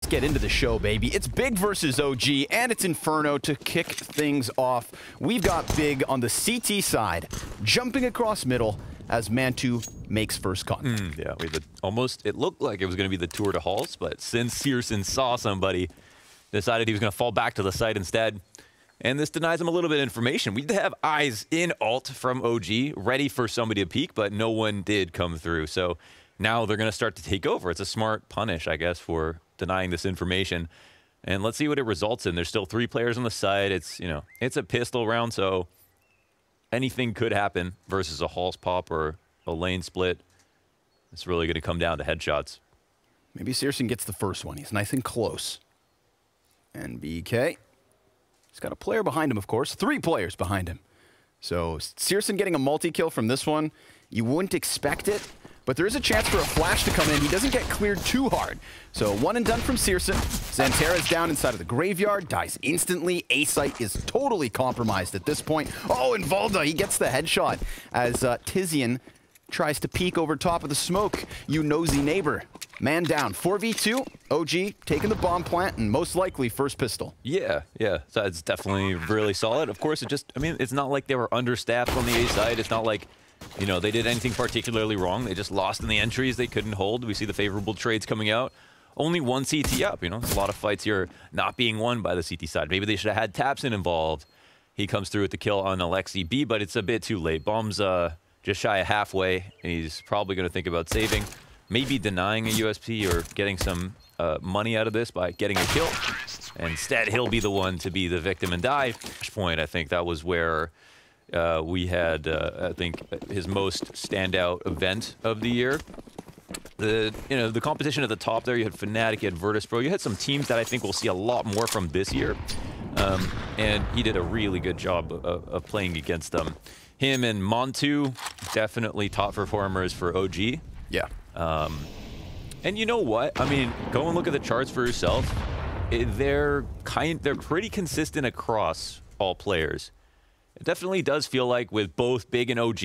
Let's get into the show, baby. It's Big versus OG, and it's Inferno to kick things off. We've got Big on the CT side, jumping across middle as Mantu makes first contact. Yeah, we had almost, it looked like it was going to be the tour de halls, but since Searson saw somebody, decided he was going to fall back to the site instead. And this denies him a little bit of information. We did have eyes in alt from OG, ready for somebody to peek, but no one did come through. So now they're going to start to take over. It's a smart punish, I guess, for denying this information. And let's see what it results in. There's still 3 players on the side. It's, you know, it's a pistol round, so anything could happen versus a halls pop or a lane split. It's really going to come down to headshots. Maybe Searson gets the first one. He's nice and close. And BK, he's got a player behind him, of course. 3 players behind him. So Searson getting a multi-kill from this one, you wouldn't expect it, but there is a chance for a flash to come in. He doesn't get cleared too hard. So one and done from Searson. Xantera's down inside of the graveyard, dies instantly. A-site is totally compromised at this point. Oh, and Valda, he gets the headshot as Tizian tries to peek over top of the smoke. You nosy neighbor. Man down. 4v2. OG taking the bomb plant and most likely first pistol. Yeah. So it's definitely really solid. Of course, it just, I mean, it's not like they were understaffed on the A side. It's not like, you know, they did anything particularly wrong. They just lost in the entries they couldn't hold. We see the favorable trades coming out. Only one CT up, you know. There's a lot of fights here not being won by the CT side. Maybe they should have had Tapson involved. He comes through with the kill on Alexi B, but it's a bit too late. Bomb's just shy of halfway, and he's probably going to think about saving. Maybe denying a USP or getting some money out of this by getting a kill. Instead, he'll be the one to be the victim and die. Point, I think that was where we had, I think, his most standout event of the year. The competition at the top there, you had Fnatic, you had Virtus.pro. You had some teams that I think we'll see a lot more from this year. And he did a really good job of playing against them. Him and Montu, definitely top performers for OG. Yeah. And you know what? I mean, go and look at the charts for yourself. They're pretty consistent across all players. It definitely does feel like with both Big and OG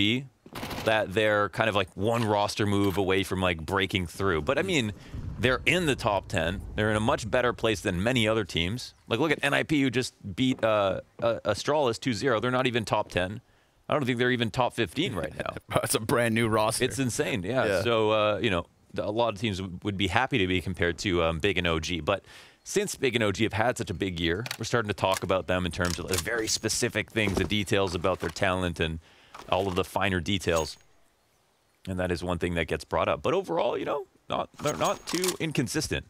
that they're kind of like one roster move away from like breaking through. But I mean, they're in the top 10. They're in a much better place than many other teams. Like look at NIP who just beat Astralis 2-0. They're not even top 10. I don't think they're even top 15 right now. It's a brand new roster. It's insane, yeah. So, you know, a lot of teams would be happy to be compared to Big and OG. But since Big and OG have had such a big year, we're starting to talk about them in terms of the very specific things, the details about their talent and all of the finer details. And that is one thing that gets brought up. But overall, you know, they're not too inconsistent.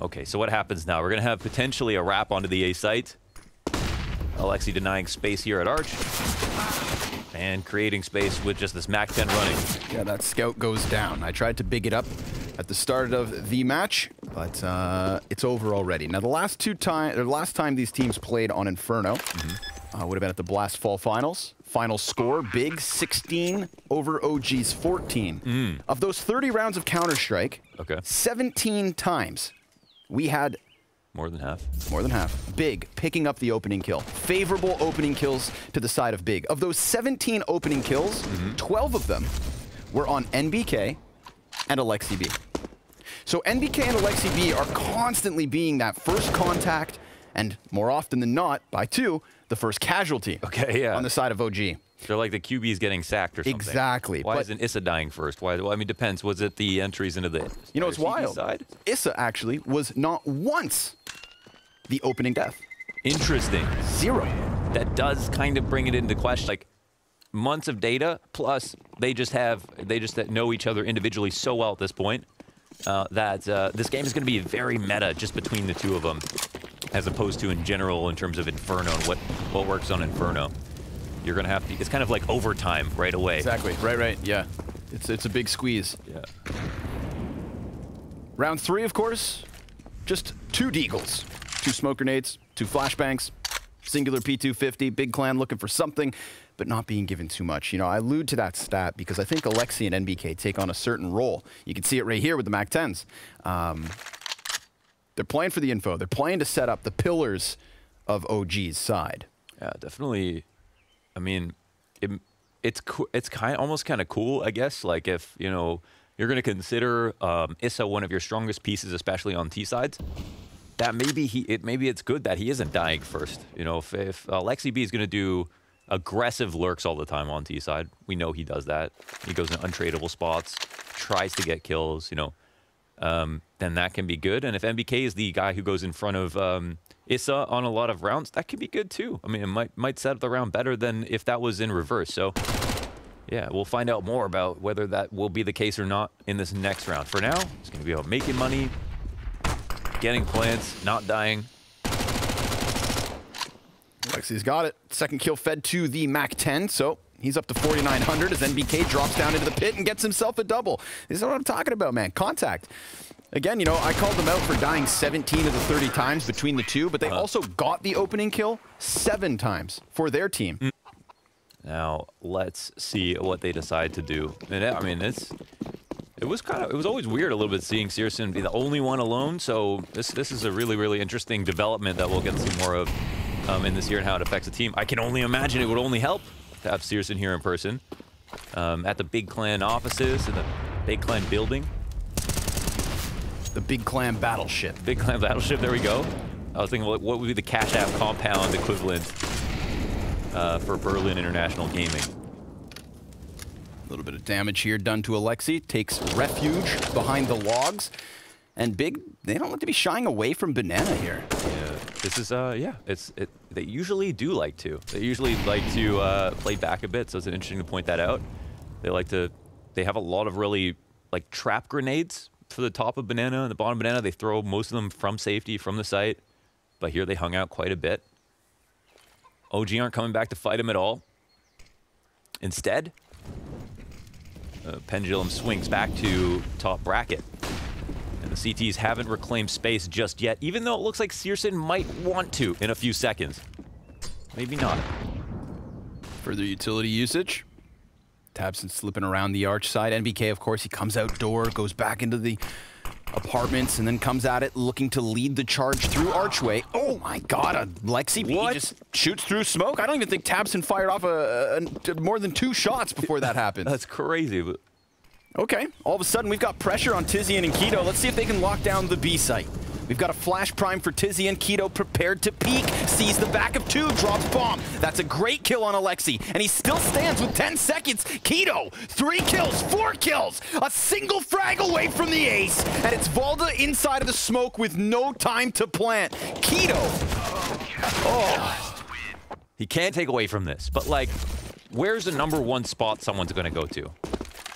Okay, so what happens now? We're going to have potentially a wrap onto the A site. Alexi denying space here at Arch. And creating space with just this Mac 10 running. Yeah, that scout goes down. I tried to big it up at the start of the match, but it's over already. Now, the last time these teams played on Inferno would have been at the Blast Fall Finals. Final score, Big 16 over OG's 14. Of those 30 rounds of Counter-Strike, 17 times we had more than half. More than half. Big picking up the opening kill. Favorable opening kills to the side of Big. Of those 17 opening kills, 12 of them were on NBK and Alexi B. So NBK and Alexi B are constantly being that first contact, and more often than not, by 2, the first casualty on the side of OG. They're like the QB's getting sacked or something. Exactly. Why isn't Issa dying first? Why? Well, I mean, depends. Was it the entries into the You know, it's wild. Side? Issa actually was not once the opening death. Interesting. 0. That does kind of bring it into question. Like months of data, plus they just know each other individually so well at this point that this game is going to be very meta just between the two of them, as opposed to in general in terms of Inferno and what works on Inferno. You're going to have to, it's kind of like overtime right away. Exactly. Right. Yeah. It's a big squeeze. Yeah. Round 3, of course, just 2 deagles. 2 smoke grenades, 2 flashbangs, singular P250, Big Clan looking for something, but not being given too much. You know, I allude to that stat because I think Alexi and NBK take on a certain role. You can see it right here with the Mac 10s. They're playing for the info. They're playing to set up the pillars of OG's side. Yeah, definitely. I mean, it's almost kind of cool, I guess. Like if, you know, you're going to consider Issa one of your strongest pieces, especially on T sides, that maybe it's good that he isn't dying first. You know, if Lexi B is going to do aggressive lurks all the time on T side, we know he does that. He goes in untradeable spots, tries to get kills, you know, then that can be good. And if MBK is the guy who goes in front of Issa on a lot of rounds, that could be good too. I mean, it might set up the round better than if that was in reverse. So yeah, we'll find out more about whether that will be the case or not in this next round. For now, it's going to be about making money, getting plants, not dying. Lexi's got it. Second kill fed to the MAC-10, so he's up to 4,900 as NBK drops down into the pit and gets himself a double. This is what I'm talking about, man. Contact. Again, you know, I called them out for dying 17 of the 30 times between the two, but they also got the opening kill 7 times for their team. Now, let's see what they decide to do. And I mean, it was always weird a little bit seeing Searson be the only one alone, so this is a really, really interesting development that we'll get some more of in this year and how it affects the team. I can only imagine it would only help to have Searson here in person at the Big Clan offices and the Big Clan building. The Big Clan battleship. Big Clan battleship, there we go. I was thinking, what would be the Cash App compound equivalent for Berlin International Gaming? A little bit of damage here done to Alexi. Takes refuge behind the logs. And Big, they don't look to be shying away from Banana here. Yeah, this is, yeah, they usually do like to. They usually like to play back a bit, so it's interesting to point that out. They have a lot of really, like, trap grenades for the top of Banana and the bottom of Banana. They throw most of them from safety, from the site. But here they hung out quite a bit. OG aren't coming back to fight him at all. Instead, pendulum swings back to top bracket. And the CTs haven't reclaimed space just yet, even though it looks like Searson might want to in a few seconds. Maybe not. Further utility usage. Tabson slipping around the arch side. NBK, of course, he comes outdoor, goes back into the apartments, and then comes at it looking to lead the charge through archway. Oh my god, a Lexi B just shoots through smoke. I don't even think Tabson fired off more than 2 shots before that happened. That's crazy. But okay, all of a sudden we've got pressure on Tizian and Keto. Let's see if they can lock down the B site. We've got a flash prime for Tizian. Keto prepared to peek. Sees the back of 2, drops bomb. That's a great kill on Alexi, and he still stands with 10 seconds. Keto, 3 kills, 4 kills. A single frag away from the ace, and it's Valda inside of the smoke with no time to plant. Keto. Oh. He can't take away from this, but like, where's the #1 spot someone's gonna go to?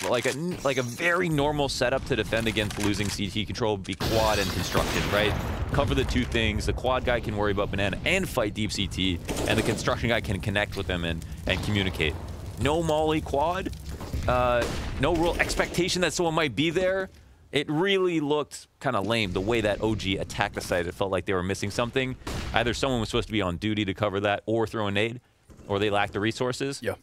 Like a very normal setup to defend against losing CT control would be quad and construction, right? Cover the 2 things. The quad guy can worry about Banana and fight deep CT, and the construction guy can connect with them and communicate. No molly quad, no real expectation that someone might be there. It really looked kind of lame the way that OG attacked the site. It felt like they were missing something. Either someone was supposed to be on duty to cover that or throw a nade, or they lacked the resources. Yeah.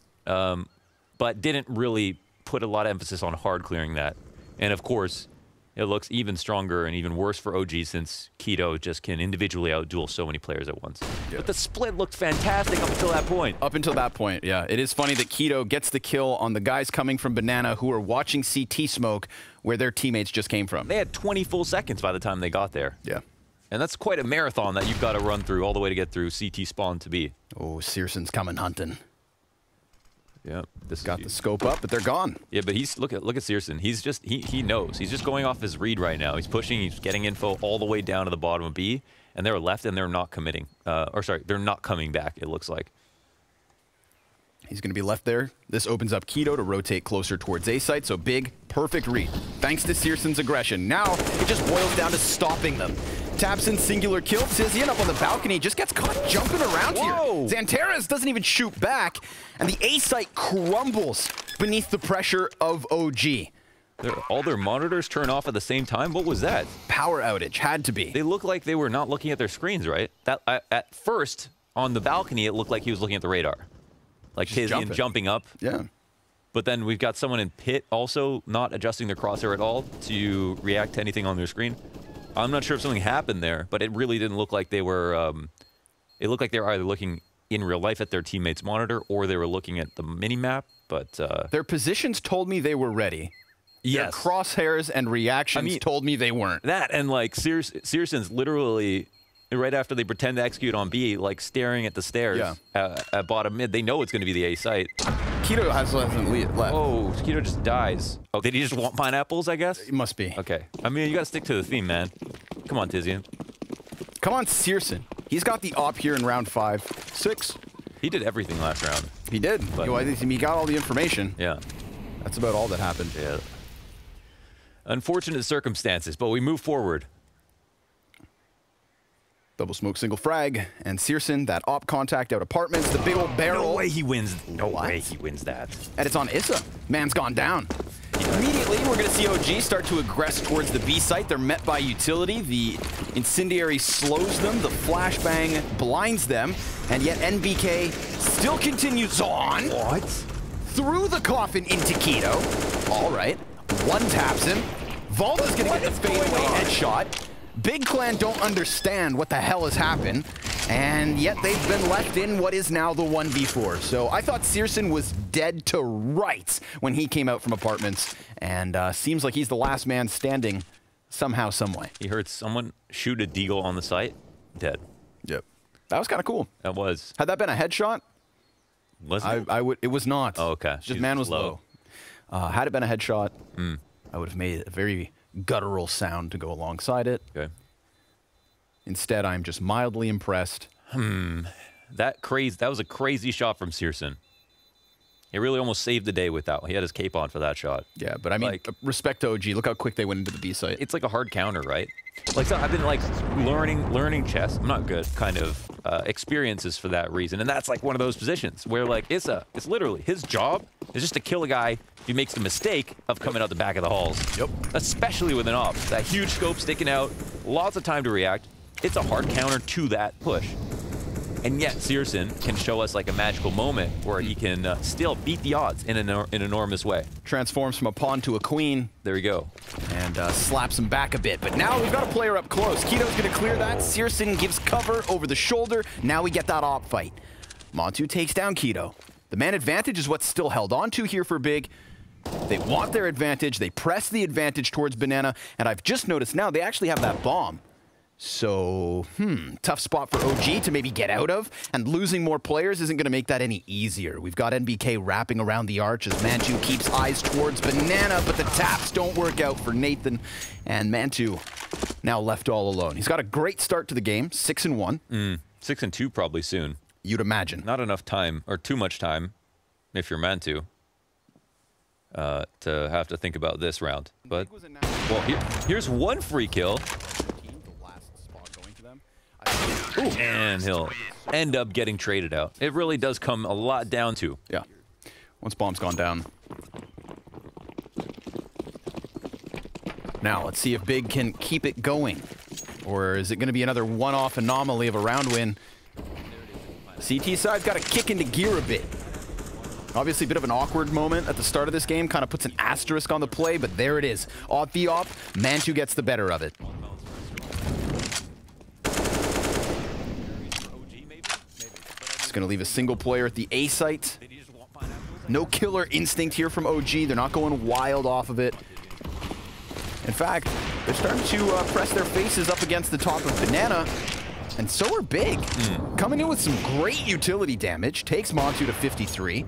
But didn't really put a lot of emphasis on hard clearing that. And of course, it looks even stronger and even worse for OG since Keto just can individually outduel so many players at once. Yeah. But the split looked fantastic up until that point. Up until that point, yeah. It is funny that Keto gets the kill on the guys coming from Banana who are watching CT smoke where their teammates just came from. They had 20 full seconds by the time they got there. Yeah. And that's quite a marathon that you've got to run through all the way to get through CT spawn to B. Oh, Searson's coming hunting. Yeah, this got the scope up, but they're gone. Yeah, but look at Searson. He's just he knows. He's just going off his read right now. He's pushing. He's getting info all the way down to the bottom of B, and they're left, and they're not committing. Or sorry, they're not coming back. It looks like he's going to be left there. This opens up Keto to rotate closer towards A site. So Big, perfect read. Thanks to Searson's aggression. Now it just boils down to stopping them. Tabson singular kill. Tizian up on the balcony just gets caught jumping around here. Xantares doesn't even shoot back, and the A site crumbles beneath the pressure of OG. All their monitors turn off at the same time? What was that? Power outage, had to be. They look like they were not looking at their screens, right? At first, on the balcony, it looked like he was looking at the radar. Like Tizian jumping up. Yeah. But then we've got someone in pit also not adjusting their crosshair at all to react to anything on their screen. I'm not sure if something happened there, but it really didn't look like they were, it looked like they were either looking in real life at their teammate's monitor or they were looking at the mini-map, but... Their positions told me they were ready. Your Yes. crosshairs and reactions told me they weren't. That and like Searson's literally right after they pretend to execute on B, like staring at the stairs at bottom mid. They know it's going to be the A site. Keto hasn't left. Oh, Keto just dies. Oh, did he just want pineapples, I guess? It must be. Okay. I mean, you got to stick to the theme, man. Come on, Tizian. Come on, Searson. He's got the op here in round 5. 6. He did everything last round. He did. But, he got all the information. Yeah. That's about all that happened. Yeah. Unfortunate circumstances, but we move forward. Double smoke, single frag, and Searson, that op contact out apartments, the big old barrel. No way he wins. No way he wins that. And it's on Issa. Man's gone down. Immediately, we're going to see OG start to aggress towards the B site. They're met by utility. The incendiary slows them. The flashbang blinds them. And yet NBK still continues on. What? Through the coffin into Keto. All right. One taps him. Valda's going to get the fadeaway headshot. Big Clan don't understand what the hell has happened, and yet they've been left in what is now the 1v4. So I thought Searson was dead to rights when he came out from apartments, and seems like he's the last man standing somehow, some way. He heard someone shoot a deagle on the site. Dead. Yep. That was kind of cool. That was. Had that been a headshot? Was it? It was not. Oh, okay. Just man was low. Had it been a headshot, I would have made a very guttural sound to go alongside it. Okay. Instead, I'm just mildly impressed. That was a crazy shot from Searson. He really almost saved the day with that. He had his cape on for that shot. Yeah, but I mean, like, respect to OG. Look how quick they went into the B site. It's like a hard counter, right? Like, so I've been like learning chess. I'm not good. Kind of experiences for that reason, and that's like one of those positions where like it's literally his job is just to kill a guy if he makes the mistake of coming out the back of the halls. Yep. Especially with an op, that huge scope sticking out, lots of time to react. It's a hard counter to that push. And yet, Searson can show us like a magical moment where he can still beat the odds in an enormous way. Transforms from a pawn to a queen. There we go. And slaps him back a bit. But now we've got a player up close. Keto's going to clear that. Searson gives cover over the shoulder. Now we get that op fight. Montu takes down Keto. The man advantage is what's still held on to here for Big. They want their advantage. They press the advantage towards Banana. And I've just noticed now they actually have that bomb. So, tough spot for OG to maybe get out of, and losing more players isn't going to make that any easier. We've got NBK wrapping around the arch as Mantu keeps eyes towards Banana, but the taps don't work out for Nathan, and Mantu now left all alone. He's got a great start to the game, 6-1. 6-2 probably soon. You'd imagine. Not enough time, or too much time, if you're Mantu, to have to think about this round. But, well, here's one free kill. Ooh. And he'll end up getting traded out. It really does come a lot down to. Yeah. Once bomb's gone down. Now, let's see if Big can keep it going. Or is it going to be another one-off anomaly of a round win? CT side's got to kick into gear a bit. Obviously, a bit of an awkward moment at the start of this game. Kind of puts an asterisk on the play, but there it is. Off the op, Mantu gets the better of it. It's going to leave a single player at the A site. No killer instinct here from OG. They're not going wild off of it. In fact, they're starting to press their faces up against the top of Banana. And so are Big. Coming in with some great utility damage. Takes Montu to 53.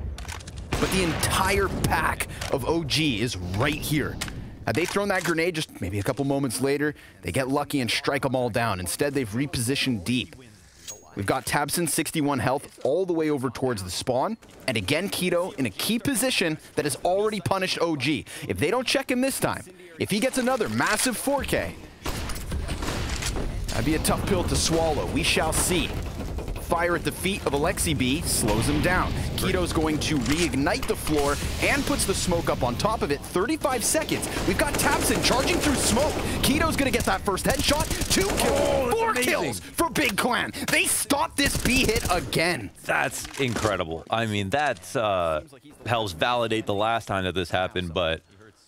But the entire pack of OG is right here. Had they thrown that grenade just maybe a couple moments later, they get lucky and strike them all down. Instead, they've repositioned deep. We've got Tabson, 61 health, all the way over towards the spawn. And again, Keto in a key position that has already punished OG. If they don't check him this time, if he gets another massive 4K, that'd be a tough pill to swallow. We shall see. Fire at the feet of Alexi B slows him down. Keto's going to reignite the floor and puts the smoke up on top of it. 35 seconds. We've got Tabson charging through smoke. Keto's going to get that first headshot. 2 kills, 4 kills for Big Clan. They stopped this B hit again. That's incredible. I mean, that helps validate the last time that this happened, but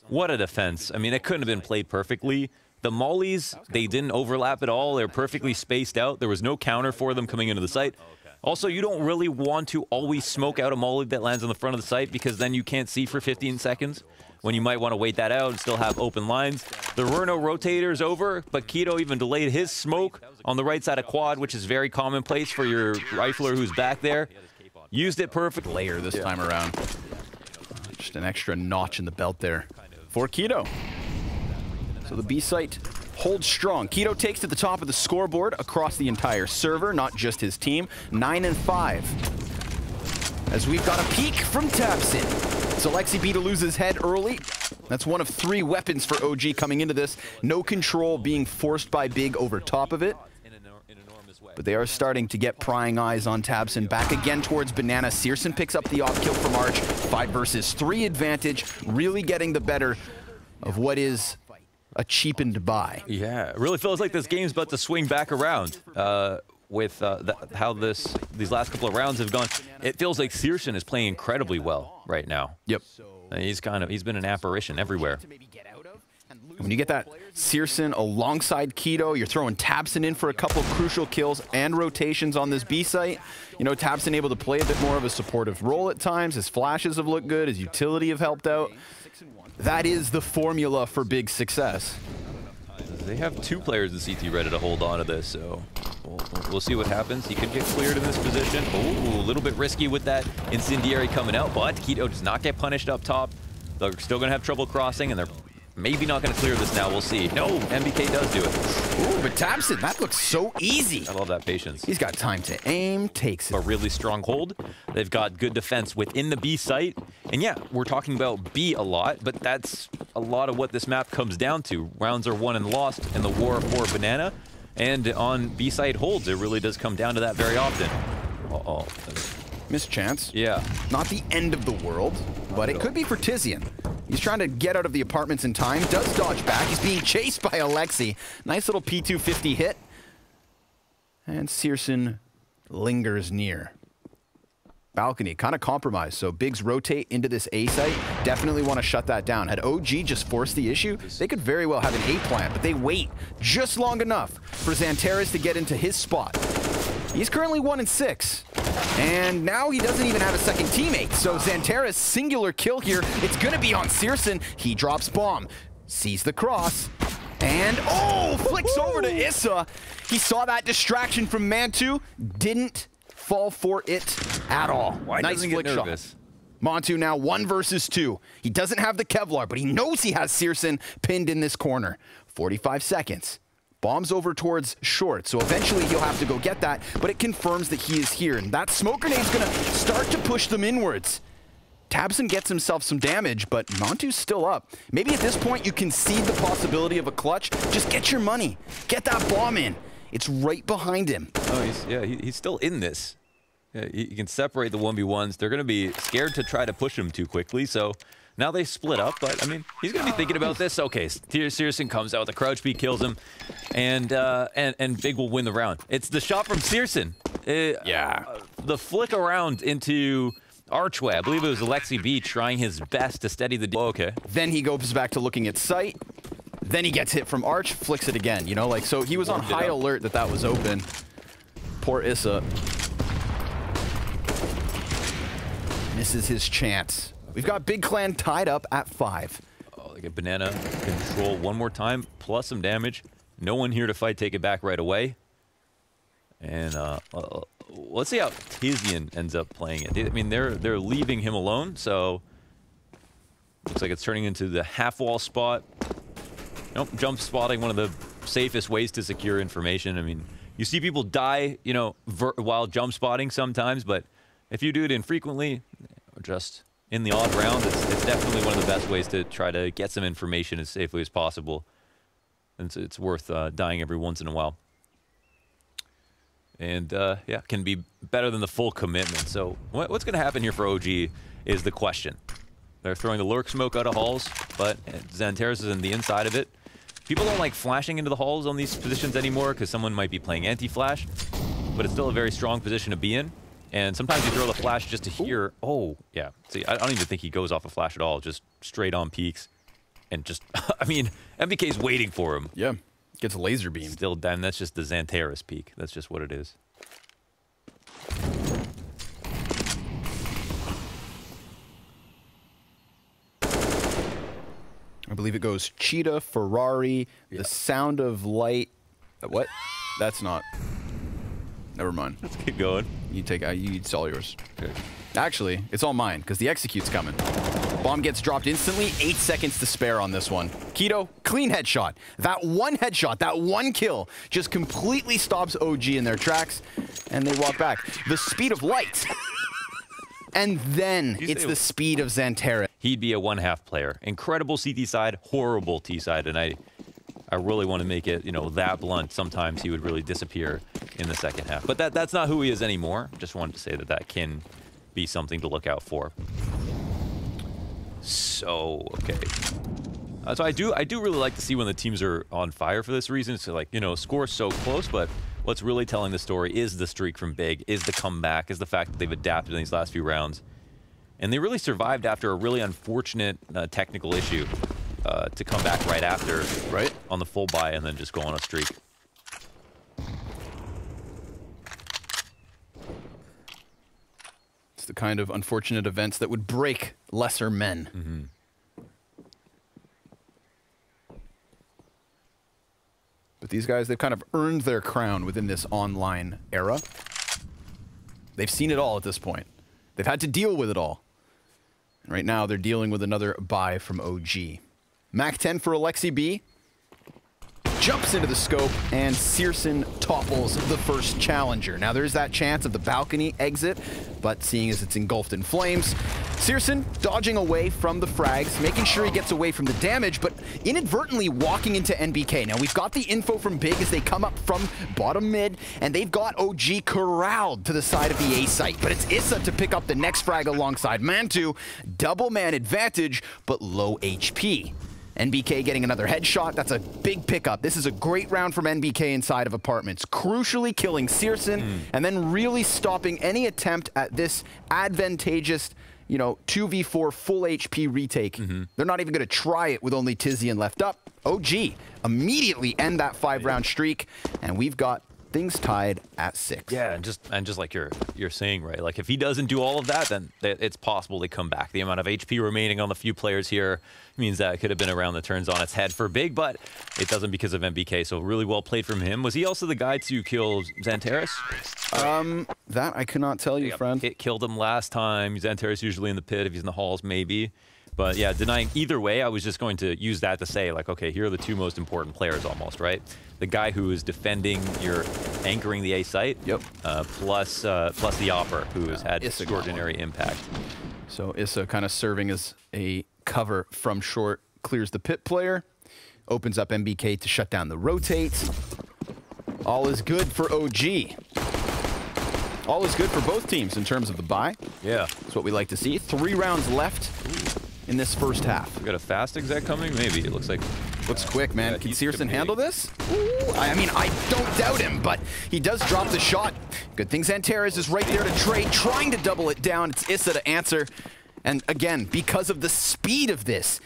what a defense. I mean, it couldn't have been played perfectly. The mollies, they didn't overlap at all. They're perfectly spaced out. There was no counter for them coming into the site. Also, you don't really want to always smoke out a molly that lands on the front of the site because then you can't see for 15 seconds when you might want to wait that out and still have open lines. The Reno rotator's over, but Keto even delayed his smoke on the right side of quad, which is very commonplace for your rifler who's back there. Used it perfect. Layer this time around. Just an extra notch in the belt there for Keto. So the B site holds strong. Keto takes to the top of the scoreboard across the entire server, not just his team. 9 and 5. As we've got a peek from Tabson. So Lexi B to lose his head early. That's one of 3 weapons for OG coming into this. No control being forced by Big over top of it. But they are starting to get prying eyes on Tabson. Back again towards Banana. Searson picks up the off kill from Arch. 5 versus 3 advantage. Really getting the better of what is a cheapened buy. Yeah, it really feels like this game's about to swing back around with how these last couple of rounds have gone. It feels like Searson is playing incredibly well right now. Yep. He's been an apparition everywhere. When you get that Searson alongside Keto, you're throwing Tabson in for a couple crucial kills and rotations on this B site. You know, Tabson able to play a bit more of a supportive role at times. His flashes have looked good. His utility have helped out. That is the formula for big success. They have 2 players in CT ready to hold on to this, so we'll see what happens. He could get cleared in this position. Ooh, a little bit risky with that incendiary coming out, but Keto does not get punished up top. They're still going to have trouble crossing, and they're maybe not going to clear this now. We'll see. No, MBK does do it. Ooh, but Tabson, that looks so easy. I love that patience. He's got time to aim, takes it. A really strong hold. They've got good defense within the B site. And yeah, we're talking about B a lot, but that's a lot of what this map comes down to. Rounds are won and lost in the war for Banana. And on B site holds, it really does come down to that very often. Uh-oh. Missed chance. Yeah. Not the end of the world, but it could be for Tizian. He's trying to get out of the apartments in time, does dodge back. He's being chased by Alexi. Nice little P250 hit. And Searson lingers near. Balcony, kind of compromised, so Bigs rotate into this A site. Definitely want to shut that down. Had OG just forced the issue, they could very well have an A plant, but they wait just long enough for Xanteris to get into his spot. He's currently 1 and 6. And now he doesn't even have a second teammate. So Xanteris, singular kill here. It's going to be on Searson. He drops bomb, sees the cross, and flicks over to Issa. He saw that distraction from Mantu, didn't fall for it at all. Why doesn't he get nervous? Montu now 1 versus 2. He doesn't have the Kevlar, but he knows he has Searson pinned in this corner. 45 seconds. Bombs over towards short, so eventually he'll have to go get that, but it confirms that he is here, and that smoke grenade's gonna start to push them inwards. Tabson gets himself some damage, but Montu's still up. Maybe at this point you concede the possibility of a clutch. Just get your money. Get that bomb in. It's right behind him. Oh, he's still in this. Yeah, you can separate the 1v1s. They're going to be scared to try to push him too quickly, so now they split up, but, I mean, he's going to be thinking about this. Okay, Searson comes out with a crouch beat, kills him, and Big will win the round. It's the shot from Searson. The flick around into Archway. I believe it was Alexi B trying his best to steady the... Oh, okay. Then he goes back to looking at sight. Then he gets hit from Arch, flicks it again. You know, like, so he was on high alert that that was open. Poor Issa. Misses his chance. We've got Big Clan tied up at 5. Oh, they get Banana control one more time, plus some damage. No one here to fight, take it back right away. And let's see how Tizian ends up playing it. I mean, they're leaving him alone, so looks like it's turning into the half-wall spot. Nope, jump spotting, one of the safest ways to secure information. I mean, you see people die, you know, while jump spotting sometimes, but if you do it infrequently, or just in the odd round, it's definitely one of the best ways to try to get some information as safely as possible. And it's worth dying every once in a while. And yeah, can be better than the full commitment. So what's going to happen here for OG is the question. They're throwing the lurk smoke out of halls, but Xanteris is in the inside of it. People don't like flashing into the halls on these positions anymore because someone might be playing anti-flash, but it's still a very strong position to be in. And sometimes you throw the flash just to hear, oh, yeah. See, I don't even think he goes off a flash at all, just straight on peaks. And just, I mean, MBK's waiting for him. Yeah, gets laser beam. Still, Dan, that's just the Xanteris peak. That's just what it is. I believe it goes Cheetah, Ferrari, The Sound of Light. What? That's not. Never mind. Let's keep going. It's all yours. Okay. Actually, it's all mine, because the execute's coming. Bomb gets dropped instantly, 8 seconds to spare on this one. Keto, clean headshot. That one headshot, that one kill, just completely stops OG in their tracks, and they walk back. The speed of light. And then it's the speed of Xantera. He'd be a 1/2 player. Incredible CT side, horrible T side, and I really want to make it, you know, that blunt. Sometimes he would really disappear in the second half. But that's not who he is anymore. Just wanted to say that can be something to look out for. So, okay. So I do really like to see when the teams are on fire for this reason. So, like, you know, score so close, but what's really telling the story is the streak from Big, is the comeback, is the fact that they've adapted in these last few rounds. And they really survived after a really unfortunate technical issue to come back right after, on the full buy, and then just go on a streak. It's the kind of unfortunate events that would break lesser men. Mm-hmm. But these guys, they've kind of earned their crown within this online era. They've seen it all at this point. They've had to deal with it all. And right now, they're dealing with another buy from OG. Mac 10 for Alexi B. Jumps into the scope, and Searson topples the first challenger. Now, there's that chance of the balcony exit, but seeing as it's engulfed in flames, Searson dodging away from the frags, making sure he gets away from the damage, but inadvertently walking into NBK. Now, we've got the info from Big as they come up from bottom mid, and they've got OG corralled to the side of the A site, but it's Issa to pick up the next frag alongside Mantu. Double man advantage, but low HP. NBK getting another headshot. That's a big pickup. This is a great round from NBK inside of apartments, crucially killing Searson and then really stopping any attempt at this advantageous, you know, 2v4 full HP retake. They're not even going to try it with only Tizian left up. OG immediately end that 5-round streak, and we've got things tied at 6. Yeah, and just like you're saying, right? Like, if he doesn't do all of that, then it's possible they come back. The amount of HP remaining on the few players here means that it could have been a round that turns on its head for Big, but it doesn't because of MBK. So really well played from him. Was he also the guy to kill Xanteris? That I cannot tell you, friend. It killed him last time. Xanteris usually in the pit. If he's in the halls, maybe. But yeah, denying either way, I was just going to use that to say, like, okay, here are the two most important players almost, right? The guy who is defending, you're anchoring the A site, plus the Opper, who has had extraordinary impact. So Issa kind of serving as a cover from short, clears the pit player, opens up MBK to shut down the rotate. All is good for OG. All is good for both teams in terms of the buy. Yeah. That's what we like to see. 3 rounds left in this first half. We got a fast exec coming? Maybe. It looks like... Looks quick, man. Can Searson handle this? Ooh, I mean, I don't doubt him, but he does drop the shot. Good thing Xanteris is right there to trade, trying to double it down. It's Issa to answer. And again, because of the speed of this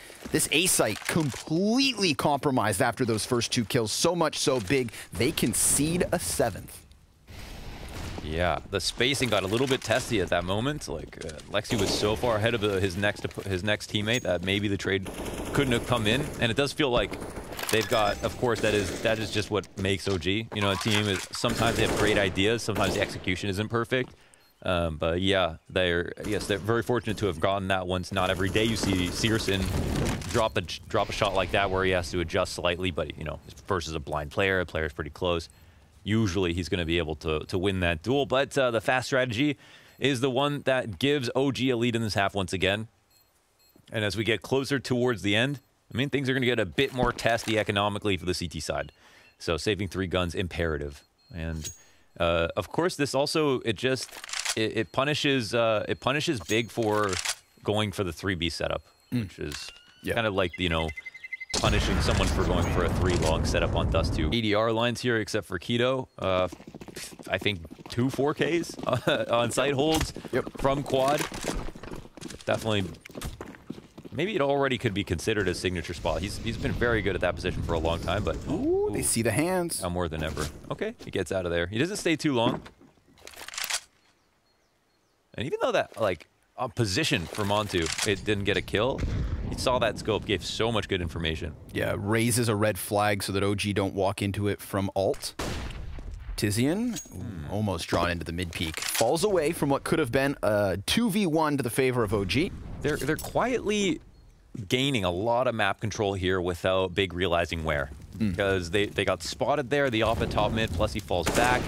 A site completely compromised after those first 2 kills. So much so Big, they concede a 7th. Yeah, the spacing got a little bit testy at that moment. Like, Lexi was so far ahead of his next teammate that maybe the trade couldn't have come in. And it does feel like they've got, of course, that is just what makes OG. You know, a team is, sometimes they have great ideas, sometimes the execution isn't perfect. But yeah, they're very fortunate to have gotten that once. Not every day you see Searson drop a shot like that where he has to adjust slightly, but you know, versus a blind player, a player's pretty close. Usually he's going to be able to win that duel, but the fast strategy is the one that gives OG a lead in this half once again. And as we get closer towards the end, I mean, things are going to get a bit more testy economically for the CT side. So saving 3 guns imperative. And of course, this also it punishes Big for going for the 3B setup, which is kind of like, you know, punishing someone for going for a 3 long setup on Dust 2. ADR lines here, except for Keto. I think 2 4Ks on site holds from quad. Definitely, maybe it already could be considered a signature spot. He's been very good at that position for a long time, but ooh, they see the hands. Now more than ever. Okay, he gets out of there. He doesn't stay too long. And even though that, like, position for Montu, it didn't get a kill, He saw that scope, gave so much good information. Yeah, raises a red flag so that OG don't walk into it from alt. Tizian, almost drawn into the mid-peak. Falls away from what could have been a 2v1 to the favor of OG. They're quietly gaining a lot of map control here without Big realizing where. Because they got spotted there, the off at top mid, plus he falls back.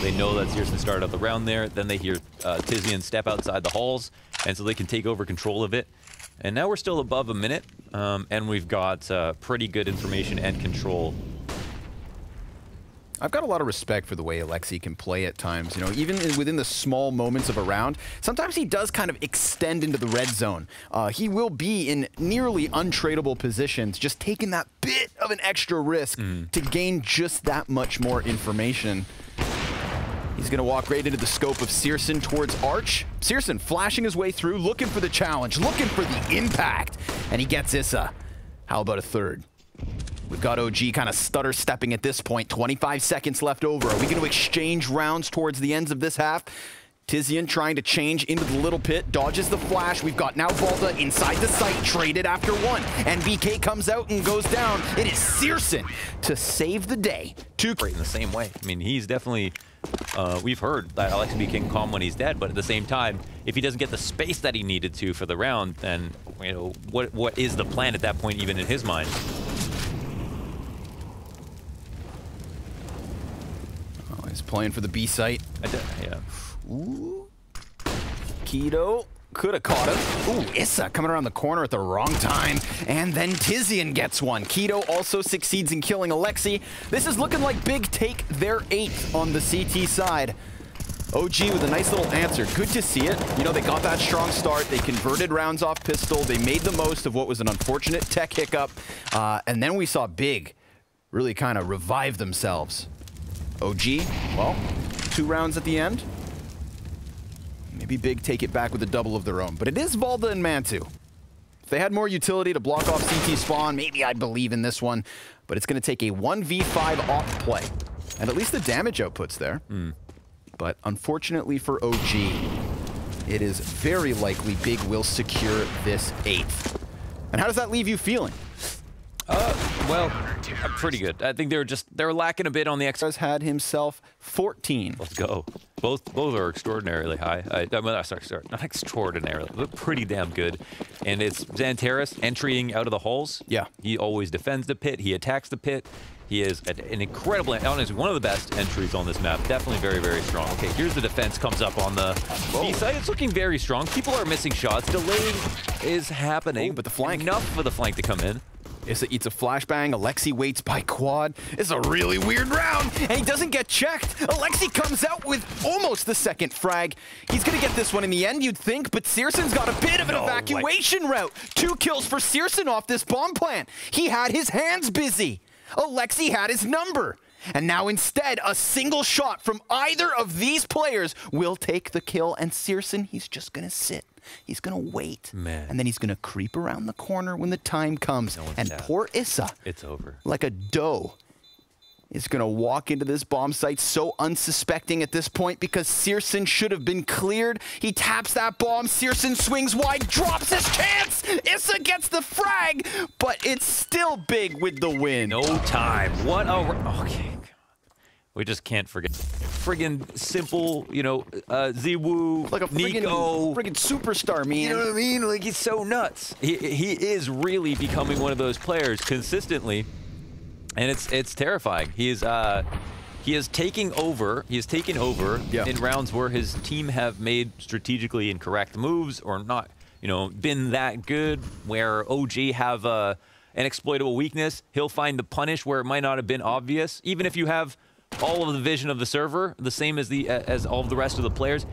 They know that Searson started out the round there. Then they hear Tizian step outside the halls, and so they can take over control of it. And now we're still above a minute, and we've got pretty good information and control. I've got a lot of respect for the way Alexi can play at times. You know, even within the small moments of a round, sometimes he does kind of extend into the red zone. He will be in nearly untradeable positions, just taking that bit of an extra risk to gain just that much more information. He's going to walk right into the scope of Searson towards Arch. Searson flashing his way through, looking for the challenge, looking for the impact. And he gets Issa. How about a third? We've got OG kind of stutter stepping at this point. 25 seconds left over. Are we going to exchange rounds towards the ends of this half? Tizian trying to change into the little pit, dodges the flash. We've got now Valda inside the site, traded after one. And BK comes out and goes down. It is Searson to save the day. Right in the same way. I mean, he's definitely... we've heard that Alexi can calm when he's dead, but at the same time, if he doesn't get the space that he needed to for the round, then, you know, what is the plan at that point, even in his mind? Oh, he's playing for the B site. Yeah. Ooh. Keto could have caught him. Ooh, Issa coming around the corner at the wrong time. And then Tizian gets one. Keto also succeeds in killing Alexi. This is looking like Big take their 8th on the CT side. OG with a nice little answer. Good to see it. You know, they got that strong start. They converted rounds off pistol. They made the most of what was an unfortunate tech hiccup. And then we saw Big really kind of revive themselves. OG, well, 2 rounds at the end. Maybe Big take it back with a double of their own. But it is Valda and Mantu. If they had more utility to block off CT spawn, maybe I'd believe in this one. But it's going to take a 1v5 op play. And at least the damage output's there. But unfortunately for OG, it is very likely Big will secure this 8th. And how does that leave you feeling? Well, pretty good. I think they're lacking a bit on the X. Has had himself 14. Let's go. Both are extraordinarily high. Sorry, not extraordinarily, but pretty damn good. And it's Xantares entering out of the halls. Yeah. He always defends the pit. He attacks the pit. He is an incredible, honestly, one of the best entries on this map. Definitely very, very strong. Okay, here's the defense comes up on the B side. It's looking very strong. People are missing shots. Delaying is happening. But the flank. Enough for the flank to come in. Issa eats a flashbang. Alexi waits by quad. It's a really weird round, and he doesn't get checked. Alexi comes out with almost the second frag. He's going to get this one in the end, you'd think, but Searson's got a bit of an evacuation route. 2 kills for Searson off this bomb plant. He had his hands busy. Alexi had his number. And now instead, a single shot from either of these players will take the kill, and Searson, he's just going to sit. He's going to wait. Man. And then he's going to creep around the corner when the time comes. And poor Issa, it's over. Like a doe, is going to walk into this bomb site so unsuspecting at this point because Searson should have been cleared. He taps that bomb. Searson swings wide, drops his chance. Issa gets the frag, but it's still Big with the win. No time. What a... Okay. We just can't forget. Friggin' simple, you know, zywoo, like a niko. Friggin' superstar, man. You know what I mean? Like, he's so nuts. He is really becoming one of those players consistently, and it's terrifying. He is taking over. He is taking over in rounds where his team have made strategically incorrect moves or not, you know, been that good. Where OG have an exploitable weakness, he'll find the punish where it might not have been obvious, even if you have all of the vision of the server, the same as all of the rest of the players.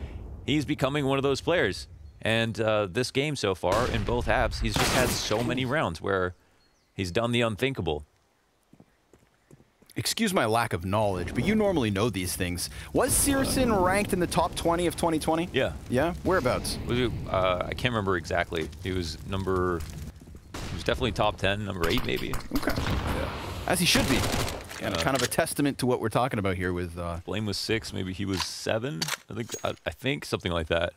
He's becoming one of those players. And this game so far, in both halves, he's just had so many rounds where he's done the unthinkable. Excuse my lack of knowledge, but you normally know these things. Was Searson ranked in the top 20 of 2020? Yeah. Yeah? Whereabouts? I can't remember exactly. He was definitely top 10, number 8 maybe. Okay. Yeah. As he should be. And kind of a testament to what we're talking about here with... Blame was 6, maybe he was 7, I think something like that.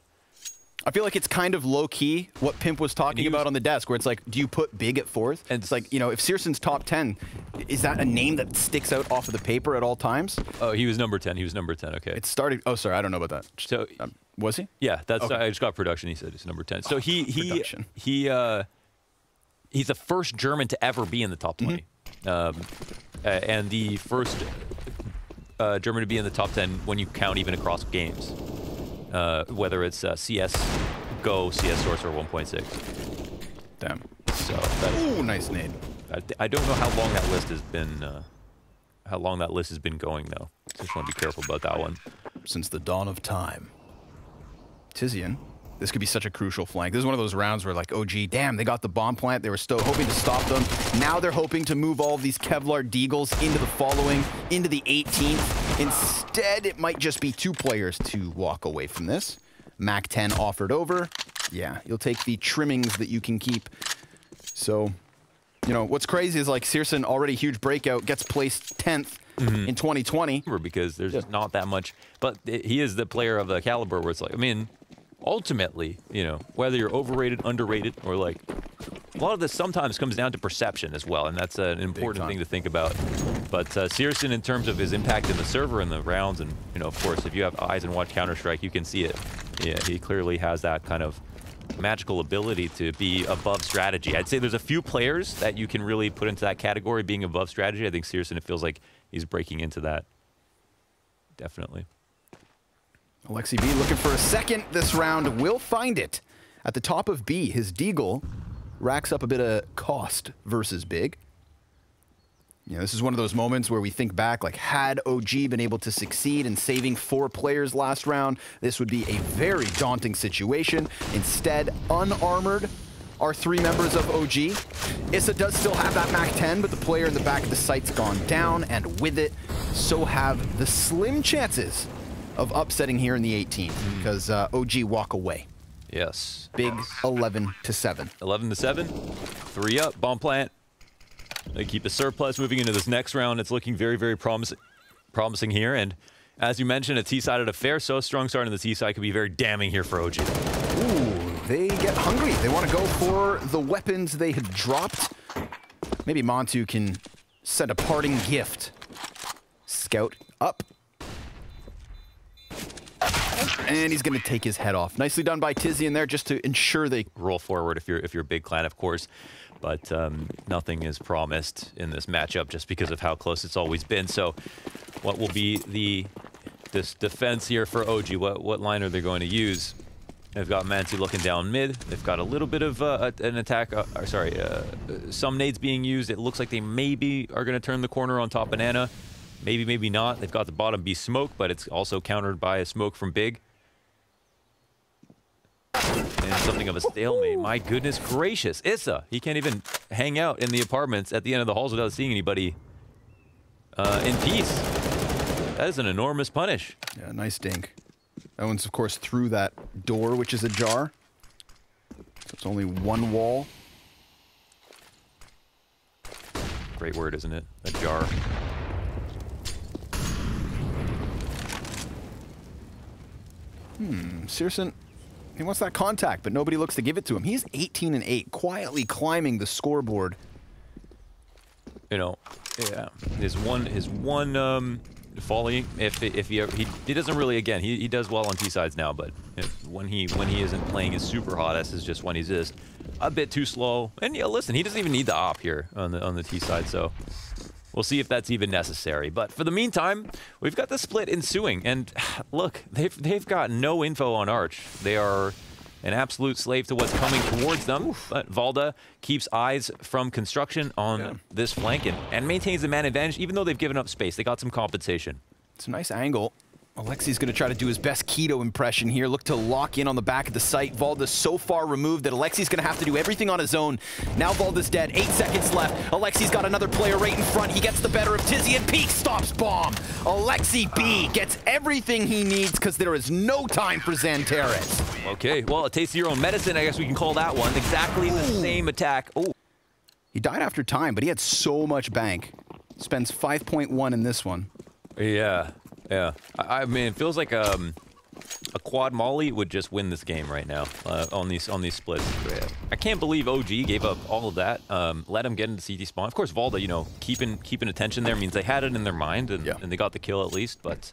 I feel like it's kind of low-key what Pimp was talking about on the desk, where it's like, do you put Big at 4th? And it's like, you know, if Searson's top 10, is that a name that sticks out off of the paper at all times? Oh, he was number 10. He was number 10, okay. It started, oh, sorry, I don't know about that. So, was he? Yeah, that's, okay. I just got production. He said he's number 10. So he's the first German to ever be in the top 20. And the first German to be in the top 10 when you count even across games. Whether it's CSGO, CS Source, or 1.6. Damn. So that's, ooh, nice nade. I don't know how long that list has been, going though. So just want to be careful about that one. Since the dawn of time. Tizian. This could be such a crucial flank. This is one of those rounds where, like, OG, damn, they got the bomb plant. They were still hoping to stop them. Now they're hoping to move all of these Kevlar Deagles into the following, into the 18th. Instead, it might just be 2 players to walk away from this. Mac 10 offered over. Yeah, you'll take the trimmings that you can keep. So, you know, what's crazy is, like, Searson, already huge breakout, gets placed 10th. In 2020. Because there's just not that much. But he is the player of the caliber where it's like, I mean, ultimately, you know, whether you're overrated, underrated, or like, a lot of this sometimes comes down to perception as well, and that's an important thing to think about. But Searson, in terms of his impact in the server and the rounds, and, you know, of course, if you have eyes and watch Counter-Strike, you can see it. Yeah, he clearly has that kind of magical ability to be above strategy. I'd say there's a few players that you can really put into that category, being above strategy. I think Searson, it feels like he's breaking into that. Definitely. Alexi B looking for a second this round. Will find it. At the top of B, his Deagle racks up a bit of cost versus Big. You know, this is one of those moments where we think back, like, had OG been able to succeed in saving 4 players last round, this would be a very daunting situation. Instead, unarmored are 3 members of OG. Issa does still have that Mac 10, but the player in the back of the site's gone down, and with it, so have the slim chances of upsetting here in the 18th, because OG walk away. Yes. Big 11-7. 11-7. 3 up, bomb plant. They keep a surplus moving into this next round. It's looking very, very promising here. And as you mentioned, a T-sided affair, so a strong start on the T-side could be very damning here for OG. Ooh, they get hungry. They want to go for the weapons they had dropped. Maybe Montu can send a parting gift. Scout up. And he's going to take his head off. Nicely done by Tizian there, just to ensure they roll forward if you're Big Clan, of course. But nothing is promised in this matchup just because of how close it's always been. So what will be this defense here for OG? What line are they going to use? They've got Manti looking down mid. They've got a little bit of an attack, some nades being used. It looks like they maybe are going to turn the corner on top banana. Maybe, maybe not. They've got the bottom B smoke, but it's also countered by a smoke from Big. And something of a stalemate. My goodness gracious. Issa, he can't even hang out in the apartments at the end of the halls without seeing anybody in peace. That is an enormous punish. Yeah, nice dink. That one's, of course, through that door, which is ajar. So it's only 1 wall. Great word, isn't it? Ajar. Searson, he wants that contact, but nobody looks to give it to him. He's 18-8, quietly climbing the scoreboard. You know, yeah. His one volley. If he doesn't really, again, he does well on T sides now, but when he isn't playing his super hot, this is just when he's just a bit too slow. And yeah, listen, he doesn't even need the op here on the T side, so we'll see if that's even necessary. But for the meantime, we've got the split ensuing, and look, they've got no info on Arch. They are an absolute slave to what's coming towards them. Oof. But Valda keeps eyes from construction on this flank and maintains the man advantage, even though they've given up space. They got some compensation. It's a nice angle. Alexi's going to try to do his best Keto impression here. Look to lock in on the back of the site. Valda's so far removed that Alexi's going to have to do everything on his own. Now Valda's dead. 8 seconds left. Alexi's got another player right in front. He gets the better of Tizian. Peak stops bomb. Alexi B gets everything he needs because there is no time for Xantares. Okay, well, a taste of your own medicine, I guess we can call that one. Exactly the same attack. Oh, he died after time, but he had so much bank. Spends 5.1 in this one. Yeah. Yeah, I mean, it feels like a quad molly would just win this game right now on these splits. I can't believe OG gave up all of that. Let him get into CT spawn. Of course, Valda, you know, keeping attention there means they had it in their mind and they got the kill at least. But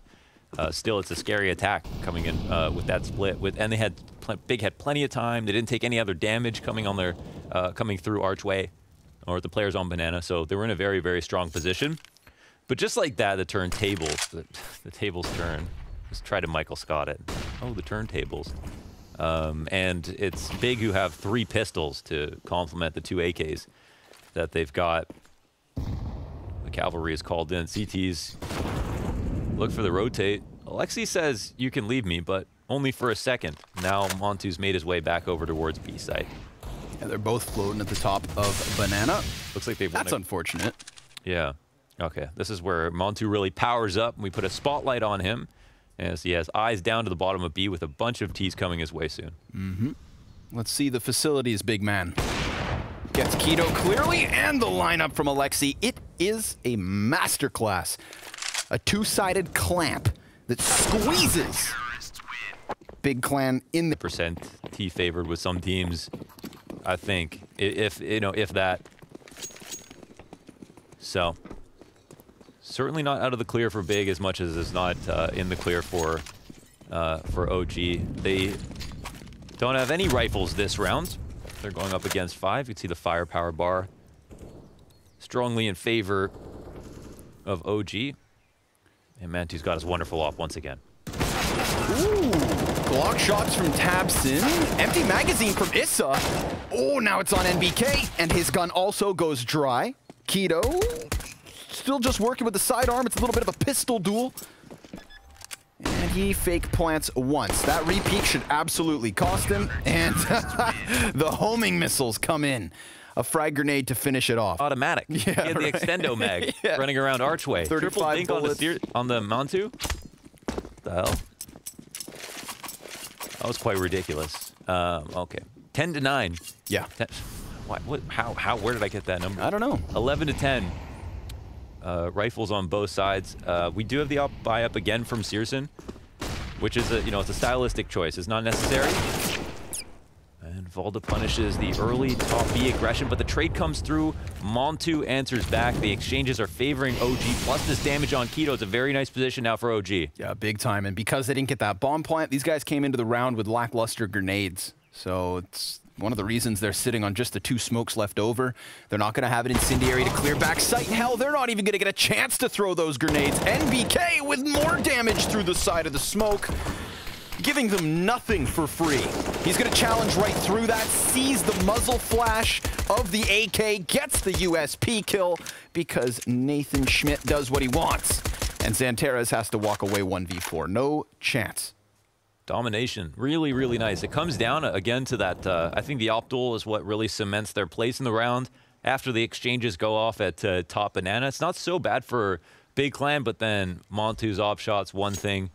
still, it's a scary attack coming in with that split. And they had Big had plenty of time. They didn't take any other damage coming on their coming through Archway or the players on Banana. So they were in a very, very strong position. But just like that, the turntables, the tables turn. Just try to Michael Scott it. Oh, the turntables. And it's Big who have 3 pistols to complement the 2 AKs that they've got. The cavalry is called in. CTs look for the rotate. Alexi says, you can leave me, but only for a second. Now Montu's made his way back over towards B site. Yeah, they're both floating at the top of Banana. Looks like they've That's unfortunate. Yeah. Okay, this is where Montu really powers up, and we put a spotlight on him as he has eyes down to the bottom of B with a bunch of Ts coming his way soon. Let's see the facilities, big man. Gets Keto clearly, and the lineup from Alexi. It is a masterclass. A 2-sided clamp that squeezes Big Clan in the percent T favored with some teams, I think, if that. So certainly not out of the clear for Big as much as it's not in the clear for OG. They don't have any rifles this round. They're going up against 5. You can see the firepower bar strongly in favor of OG. And Mantu's got his wonderful op once again. Ooh, Glock shots from Tabson. Empty magazine from Issa. Oh, now it's on NBK, and his gun also goes dry. Keto still just working with the sidearm. It's a little bit of a pistol duel. And he fake plants once. That repeat should absolutely cost him. And the homing missiles come in. A frag grenade to finish it off. Automatic. Yeah, he had the extendo mag running around Archway. Triple dink on the Montu. What the hell? That was quite ridiculous. Okay. 10-9. Yeah. Where did I get that number? I don't know. 11-10. Rifles on both sides. We do have the buy up again from Searson, which is it's a stylistic choice. It's not necessary. And Valda punishes the early top B aggression, but the trade comes through. Montu answers back. The exchanges are favoring OG, plus this damage on Keto. It's a very nice position now for OG. Yeah, big time. And because they didn't get that bomb plant, these guys came into the round with lackluster grenades. So it's one of the reasons they're sitting on just the 2 smokes left over. They're not going to have an incendiary to clear back site. Hell, they're not even going to get a chance to throw those grenades. NBK with more damage through the side of the smoke, giving them nothing for free. He's going to challenge right through that, sees the muzzle flash of the AK, gets the USP kill because Nathan Schmidt does what he wants. And Xanteras has to walk away 1v4. No chance. Domination. Really, really nice. It comes down, again, to that. I think the op duel is what really cements their place in the round. After the exchanges go off at top Banana, it's not so bad for Big Clan, but then Montu's op shots, one thing.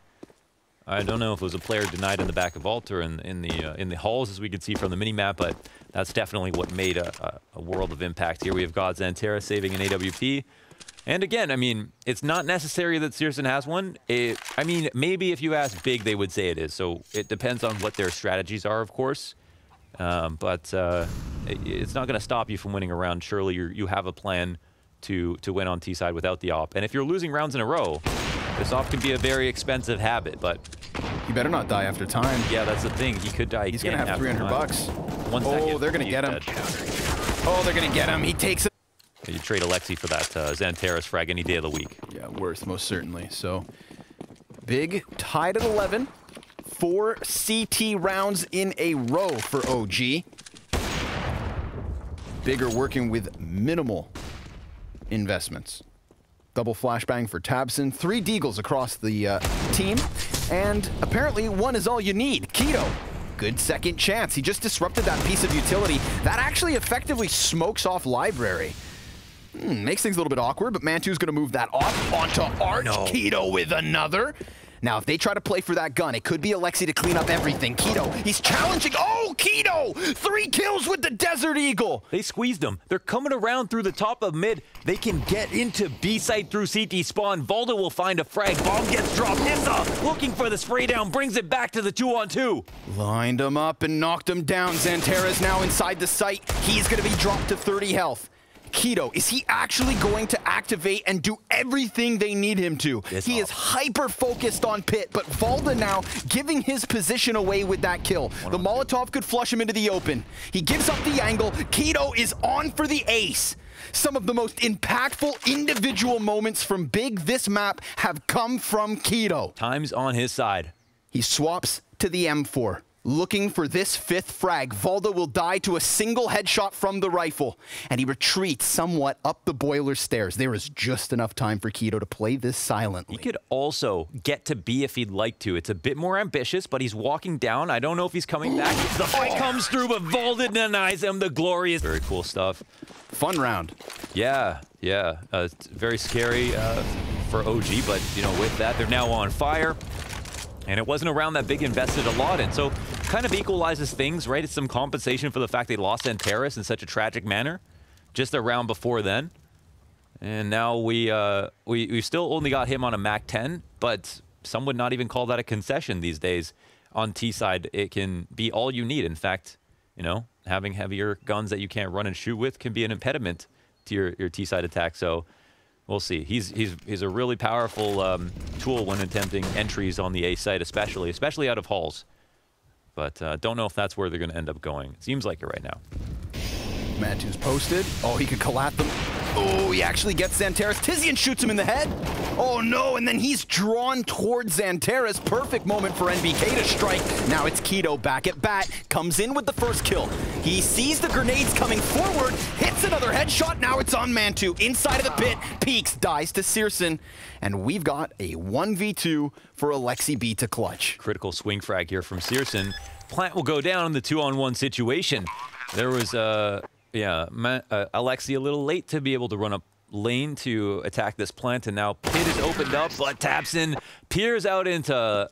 I don't know if it was a player denied in the back of Vault or in the halls, as we could see from the minimap, but that's definitely what made a world of impact here. We have God Xanteras saving an AWP. And again, I mean, it's not necessary that Searson has one. I mean, maybe if you ask Big, they would say it is. So it depends on what their strategies are, of course. But it's not going to stop you from winning a round. Surely you have a plan to win on T side without the op. And if you're losing rounds in a row, this op can be a very expensive habit. But you better not die after time. Yeah, that's the thing. He could die. He's going to have 300 bucks. 1 second. Oh, they're going to get him. Oh, they're going to get him. He takes it. You trade Alexi for that Xanteras frag any day of the week. Yeah, worth, most certainly. So, Big tied at 11. 4 CT rounds in a row for OG. Bigger working with minimal investments. Double flashbang for Tabson. 3 deagles across the team. And apparently 1 is all you need. Keto. Good second chance. He just disrupted that piece of utility. That actually effectively smokes off library. Makes things a little bit awkward, but Mantu's going to move that off onto Arch. No. Keto with another. Now, if they try to play for that gun, it could be Alexi to clean up everything. Keto, he's challenging. Oh, Keto! 3 kills with the Desert Eagle. They squeezed him. They're coming around through the top of mid. They can get into B site through CT spawn. Valda will find a frag. Bomb gets dropped. Issa looking for the spray down. Brings it back to the 2-on-2. Lined him up and knocked him down. Xantera's now inside the site. He's going to be dropped to 30 health. Keto, is he actually going to activate and do everything they need him to? He is hyper-focused on Pit, but Valda now giving his position away with that kill. The Molotov could flush him into the open. He gives up the angle. Keto is on for the ace. Some of the most impactful individual moments from Big this map have come from Keto. Time's on his side. He swaps to the M4. Looking for this 5th frag. Valda will die to a single headshot from the rifle, and he retreats somewhat up the boiler stairs. There is just enough time for Keto to play this silently. He could also get to B if he'd like to. It's a bit more ambitious, but he's walking down. I don't know if he's coming back. The fight comes through, but Valda denies him. The glorious. Very cool stuff. Fun round. Yeah. It's very scary for OG, but, you know, with that, they're now on fire. And it wasn't a round that Big invested a lot in, so kind of equalizes things, right? It's some compensation for the fact they lost Xanteras in such a tragic manner just a round before then. And now we still only got him on a MAC 10, but some would not even call that a concession these days. On T side, it can be all you need. In fact, you know, having heavier guns that you can't run and shoot with can be an impediment to your T side attack. So we'll see. He's a really powerful tool when attempting entries on the A site, especially out of halls. But don't know if that's where they're going to end up going. It seems like it right now. Mantu's posted. Oh, he could collat them. Oh, he actually gets Xanteras. Tizian shoots him in the head. Oh, no, and then he's drawn towards Xanteras. Perfect moment for NBK to strike. Now it's Keto back at bat. Comes in with the first kill. He sees the grenades coming forward. Hits another headshot. Now it's on Mantu. Inside of the pit. Peeks. Dies to Searson. And we've got a 1v2 for Alexi B to clutch. Critical swing frag here from Searson. Plant will go down in the 2-on-1 situation. There was Alexi a little late to be able to run up lane to attack this plant, and now Pit is opened up, but taps in, peers out into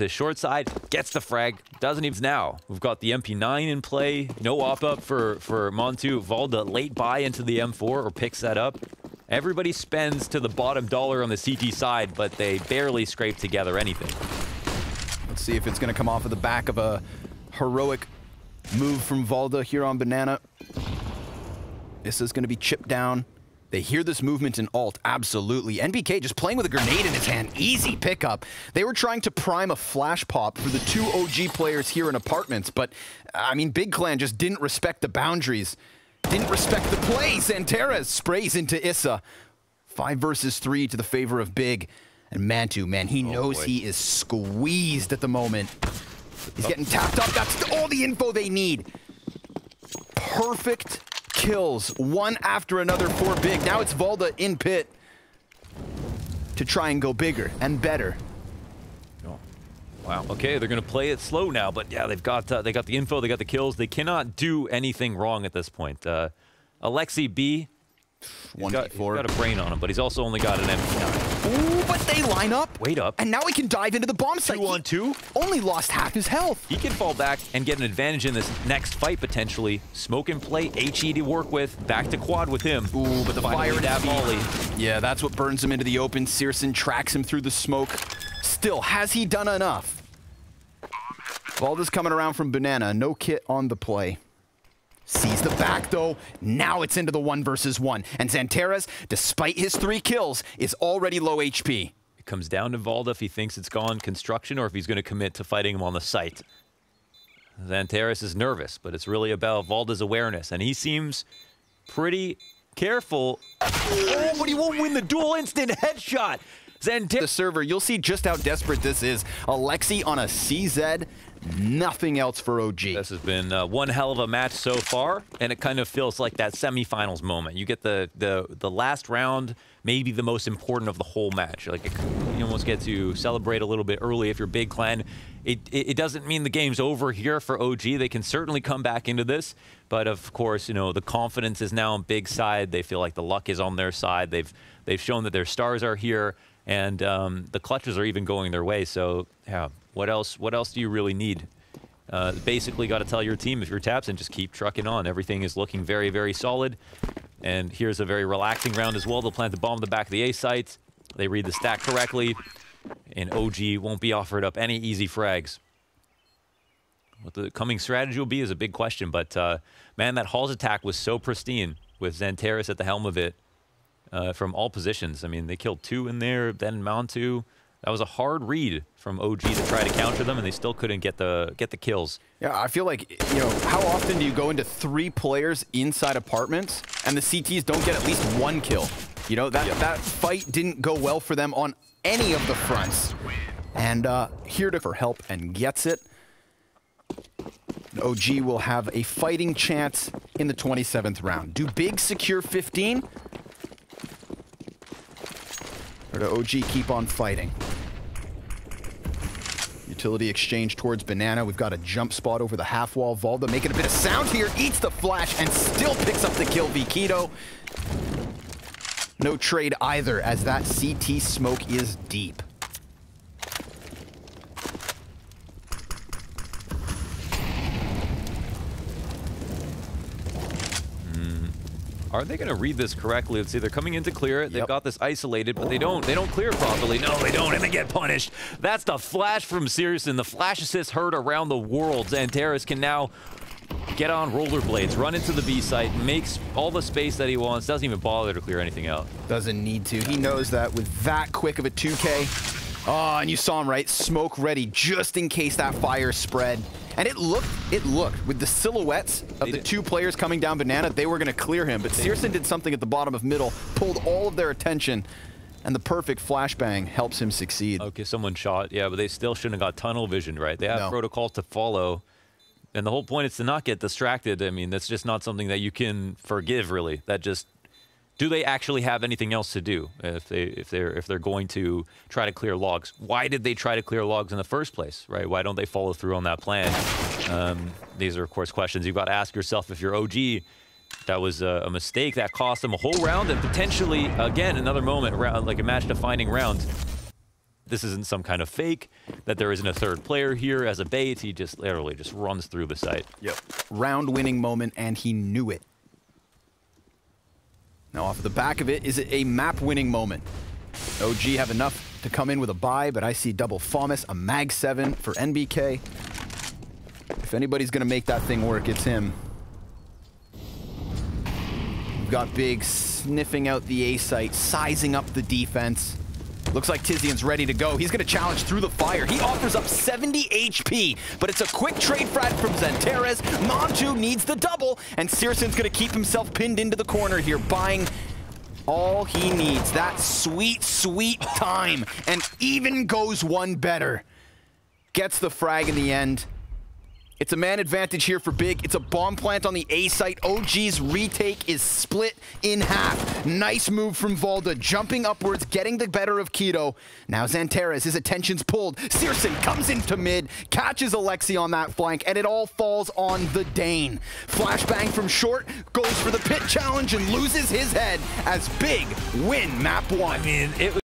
short side, gets the frag, doesn't even now. We've got the MP9 in play, no op-up for Montu. Valda late buy into the M4 or picks that up. Everybody spends to the bottom dollar on the CT side, but they barely scrape together anything. Let's see if it's going to come off of the back of a heroic move from Valda here on Banana. This is going to be chipped down. They hear this movement in alt, absolutely. NBK just playing with a grenade in his hand, easy pickup. They were trying to prime a flash pop for the 2 OG players here in apartments, but, I mean, Big Clan just didn't respect the boundaries, didn't respect the play. Xanteras sprays into Issa. 5 versus 3 to the favor of Big. And Mantu, man, he knows he is squeezed at the moment. He's getting tapped up. That's all the info they need. Perfect kills, one after another for Big. Now it's Valda in pit to try and go bigger and better. Oh. Wow. Okay, they're gonna play it slow now, but yeah, they got the info, they got the kills. They cannot do anything wrong at this point. Alexi B, he's got a brain on him, but he's also only got an MP9. Ooh, but they line up. Wait up. And now he can dive into the bomb site. 2-on-2. Only lost half his health. He can fall back and get an advantage in this next fight, potentially. Smoke and play, HE to work with. Back to quad with him. Ooh, but the fire dab volley. Yeah, that's what burns him into the open. Searson tracks him through the smoke. Still, has he done enough? Valda's coming around from Banana. No kit on the play. Sees the back, though. Now it's into the 1 versus 1. And Xanteras, despite his 3 kills, is already low HP. It comes down to Valda if he thinks it's gone construction or if he's going to commit to fighting him on the site. Xanteras is nervous, but it's really about Valda's awareness. And he seems pretty careful. Oh, but he won't win the dual instant headshot. The server, you'll see just how desperate this is. Alexi on a CZ, nothing else for OG. This has been one hell of a match so far, and it kind of feels like that semifinals moment. You get the last round, maybe the most important of the whole match. Like you almost get to celebrate a little bit early if you're Big Clan. It doesn't mean the game's over here for OG. They can certainly come back into this, but of course, you know, the confidence is now on Big side. They feel like the luck is on their side. They've shown that their stars are here. and the clutches are even going their way. So yeah, what else do you really need? Basically got to tell your team, if you're taps, and just keep trucking on. Everything is looking very, very solid. And here's a very relaxing round as well. They'll plant the bomb in the back of the A site. They read the stack correctly, and OG won't be offered up any easy frags. What the coming strategy will be is a big question, but man, that Hall's attack was so pristine with Xanteris at the helm of it from all positions. I mean, they killed 2 in there, then Mount 2. That was a hard read from OG to try to counter them, and they still couldn't get the kills. Yeah, I feel like, you know, how often do you go into 3 players inside apartments and the CTs don't get at least 1 kill? You know, that fight didn't go well for them on any of the fronts. And here for help and gets it. OG will have a fighting chance in the 27th round. Do Big secure 15? Or do OG keep on fighting? Utility exchange towards Banana. We've got a jump spot over the half wall. Valda making a bit of sound here. Eats the flash and still picks up the kill. Keto. No trade either, as that CT smoke is deep. Are they going to read this correctly? Let's see. They're coming in to clear it. They've got this isolated, but they don't clear it properly. No, they don't, and they get punished. That's the flash from Searson. The flash assist heard around the world. Xanteris can now get on rollerblades, run into the B site, makes all the space that he wants, doesn't even bother to clear anything out. Doesn't need to. He knows that with that quick of a 2K. Oh, and you saw him, right? Smoke ready just in case that fire spread. And it looked with the silhouettes of the 2 players coming down Banana, they were going to clear him. But Searson did something at the bottom of middle, pulled all of their attention, and the perfect flashbang helps him succeed. Okay, someone shot. Yeah, but they still shouldn't have got tunnel vision, right? They have protocols to follow. And the whole point is to not get distracted. I mean, that's just not something that you can forgive, really. That just... Do they actually have anything else to do if they're going to try to clear logs? Why did they try to clear logs in the first place, right? Why don't they follow through on that plan? These are, of course, questions you've got to ask yourself if you're OG. That was a mistake that cost them a whole round and potentially, again, another moment, like a match-defining round. This isn't some kind of fake, that there isn't a 3rd player here as a bait. He just literally just runs through the site. Yep. Round-winning moment, and he knew it. Now, off the back of it, is it a map-winning moment? OG have enough to come in with a buy, but I see double FAMAS, a Mag 7 for NBK. If anybody's going to make that thing work, it's him. We've got Big sniffing out the A site, sizing up the defense. Looks like Tizian's ready to go. He's going to challenge through the fire. He offers up 70 HP, but it's a quick trade frat from Xanteris. Montu needs the double, and Searson's going to keep himself pinned into the corner here, buying all he needs. That sweet, sweet time, and even goes one better. Gets the frag in the end. It's a man advantage here for Big. It's a bomb plant on the A site. OG's retake is split in half. Nice move from Valda, jumping upwards, getting the better of Keto. Now Xanteris, his attention's pulled. Searson comes into mid, catches Alexi on that flank, and it all falls on the Dane. Flashbang from short, goes for the pit challenge and loses his head as Big win map 1. I mean, it